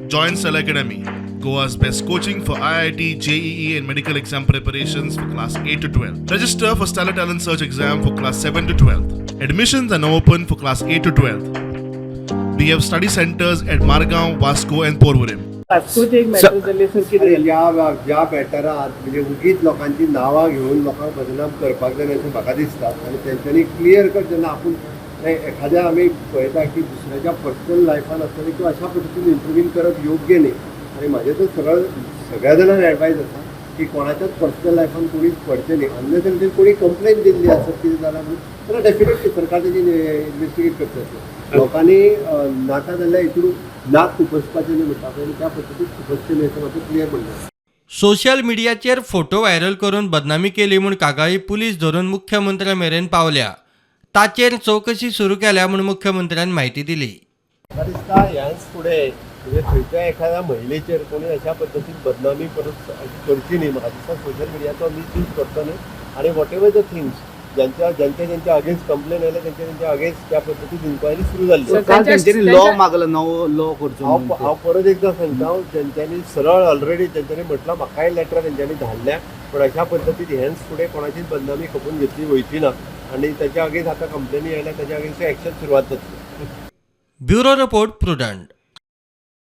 Join Cell Academy, Goa's best coaching for IIT, JEE, and medical exam preparations for class 8 to 12. Register for Stellar Talent Search exam for class 7 to 12. Admissions are now open for class 8 to 12. We have study centers at Margao, Vasco, and Porvorim. वास्कोच एक matter जाल्ली sir कितें अरे ज्या बॅटरात म्हणजे उगीच लोकांची नांवां घेऊन लोकांक बदनाम करपाक जाय अशें म्हाका दिसता आनी तेंच्यांनी क्लियर कट जेन्ना आपूण एखाद्या आमी पळयता की दुसऱ्याच्या पर्सनल लायफान आसतना किंवा अशा पद्दतीन इंटरव्यून करप योग्य न्ही आनी म्हाजें तर सरळ सगळ्या जाणांक एडवायज आसा की कोणाच्याच पर्सनल लायफान कोणीच पडचें न्ही अन्य तरेन कोणी कंप्लेन दिल्ली आसत कितें जालां म्हणून जाल्यार डेफिनेटली सरकार तेजी इन्वेस्टिगेट करतले लोकांनी नाका जाल्यार हितून नाक खुपसपाचें न्ही म्हणटा पळय त्या पद्दतीन खुपसचें न्ही असं मात्र क्लियर म्हणलें. सोशल मिडियाचेर फोटो व्हायरल करून बदनामी केली म्हूण कागाळी पुलीस धरून मुख्यमंत्र्या मेरेन पावल्या. ताचेर चवकशी सुरू केल्या म्हूण मुख्यमंत्र्यान म्हायती दिली. म्हाका दिसता ह्याच फुडें म्हणजे खंयच्याय एखाद्या महिलेचेर कोणी अशा पद्दतीन बदनामी करची न्ही. म्हाका दिसता सोशल मिडियाचो मिसयूज करचो न्ही आनी वॉट एवर द थिंग्स ज्यांच्या अगेन्स्ट कंप्लेन आयले त्यांच्या अगेन्स्ट त्या पद्दतीन इन्क्वायरी सुरू जाल्ली. लॉ मागला नवो लॉ करचो हांव परत एकदां सांगता तेंच्यांनी सरळ ऑलरेडी तेंच्यांनी म्हटलां म्हाकाय लेटर तेंच्यांनी धाडल्या पण अशा पद्दतीन हेंच फुडें कोणाचीच बदनामी खपून घेतली वयची ना आनी तेच्या अगेन्स्ट आतां कंप्लेनी आयल्या तेच्या अगेन्स्ट एक्शन सुरवात जातली. Bureau report prudent.